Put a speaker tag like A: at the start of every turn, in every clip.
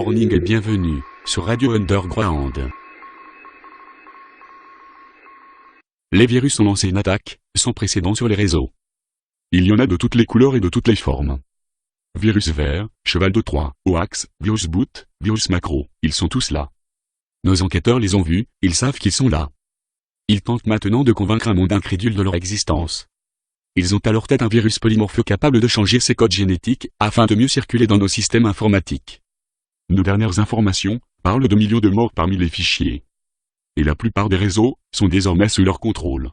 A: Morning et bienvenue sur Radio Underground. Les virus ont lancé une attaque sans précédent sur les réseaux. Il y en a de toutes les couleurs et de toutes les formes. Virus vert, cheval de Troie, hoax, virus boot, virus macro, ils sont tous là. Nos enquêteurs les ont vus, ils savent qu'ils sont là. Ils tentent maintenant de convaincre un monde incrédule de leur existence. Ils ont à leur tête un virus polymorphe capable de changer ses codes génétiques afin de mieux circuler dans nos systèmes informatiques. Nos dernières informations parlent de millions de morts parmi les fichiers. Et la plupart des réseaux sont désormais sous leur contrôle.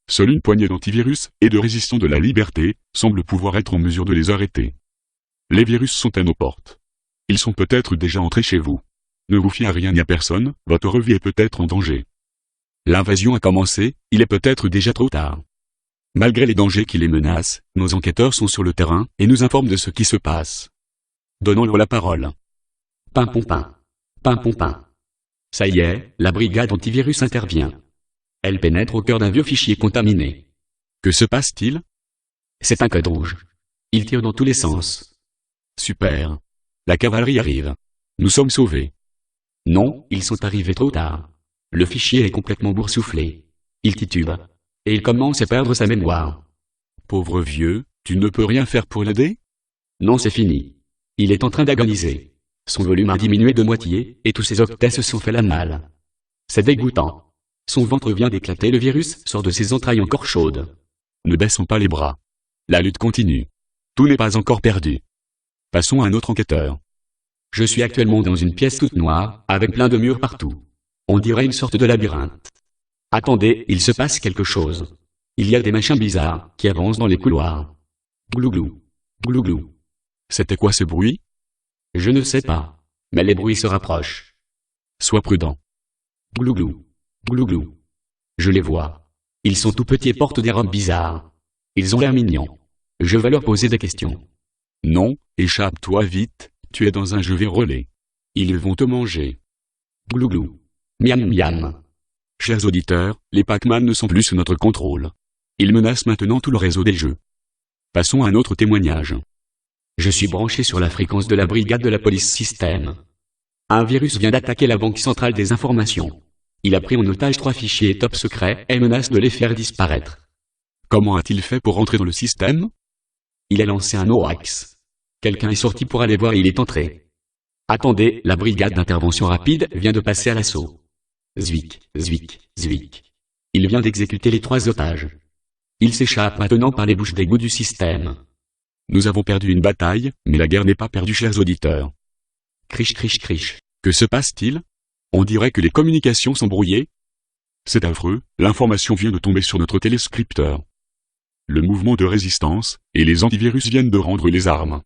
A: Seule une poignée d'antivirus et de résistants de la liberté semblent pouvoir être en mesure de les arrêter. Les virus sont à nos portes. Ils sont peut-être déjà entrés chez vous. Ne vous fiez à rien ni à personne, votre vie est peut-être en danger. L'invasion a commencé, il est peut-être déjà trop tard. Malgré les dangers qui les menacent, nos enquêteurs sont sur le terrain et nous informent de ce qui se passe. Donnons-leur la parole.
B: Pimpon-pin. Pimpon-pin. Ça y est, la brigade antivirus intervient. Elle pénètre au cœur d'un vieux fichier contaminé.
A: Que se passe-t-il?
B: C'est un code rouge. Il tire dans tous les sens.
A: Super. La cavalerie arrive. Nous sommes sauvés.
B: Non, ils sont arrivés trop tard. Le fichier est complètement boursouflé. Il titube. Et il commence à perdre sa mémoire.
A: Pauvre vieux, tu ne peux rien faire pour l'aider?
B: Non, c'est fini. Il est en train d'agoniser. Son volume a diminué de moitié, et tous ses octets se sont fait la malle. C'est dégoûtant. Son ventre vient d'éclater, le virus sort de ses entrailles encore chaudes.
A: Ne baissons pas les bras. La lutte continue. Tout n'est pas encore perdu. Passons à un autre enquêteur.
B: Je suis actuellement dans une pièce toute noire, avec plein de murs partout. On dirait une sorte de labyrinthe. Attendez, il se passe quelque chose. Il y a des machins bizarres, qui avancent dans les couloirs. Glouglou. Glouglou.
A: C'était quoi ce bruit?
B: Je ne sais pas. Mais les bruits se rapprochent.
A: Sois prudent.
B: Glouglou. Glouglou. Je les vois. Ils sont tout petits et portent des robes bizarres. Ils ont l'air mignons. Je vais leur poser des questions.
A: Non, échappe-toi vite, tu es dans un jeu vérolé. Ils vont te manger.
B: Glouglou. Miam miam.
A: Chers auditeurs, les Pac-Man ne sont plus sous notre contrôle. Ils menacent maintenant tout le réseau des jeux. Passons à un autre témoignage.
B: Je suis branché sur la fréquence de la brigade de la police système. Un virus vient d'attaquer la banque centrale des informations. Il a pris en otage 3 fichiers top secrets et menace de les faire disparaître.
A: Comment a-t-il fait pour entrer dans le système?
B: Il a lancé un hoax. Quelqu'un est sorti pour aller voir et il est entré. Attendez, la brigade d'intervention rapide vient de passer à l'assaut. Zwick, zwick, zwick. Il vient d'exécuter les 3 otages. Il s'échappe maintenant par les bouches d'égout du système.
A: Nous avons perdu une bataille, mais la guerre n'est pas perdue, chers auditeurs.
B: Criche, criche, criche.
A: Que se passe-t-il? On dirait que les communications sont brouillées. C'est affreux, l'information vient de tomber sur notre téléscripteur. Le mouvement de résistance, et les antivirus viennent de rendre les armes.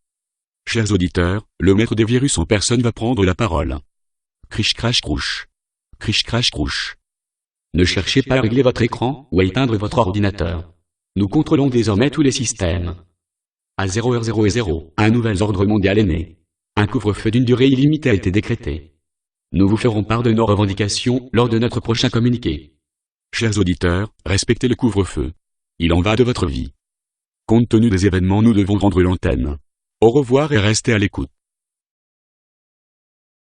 A: Chers auditeurs, le maître des virus en personne va prendre la parole. Criche, crache, crouche. Criche, crache, crouche.
B: Ne cherchez pas à régler votre écran ou à éteindre votre ordinateur. Nous contrôlons désormais tous les systèmes. À 0h00, un nouvel ordre mondial est né. Un couvre-feu d'une durée illimitée a été décrété. Nous vous ferons part de nos revendications lors de notre prochain communiqué.
A: Chers auditeurs, respectez le couvre-feu. Il en va de votre vie. Compte tenu des événements, nous devons rendre l'antenne. Au revoir et restez à l'écoute.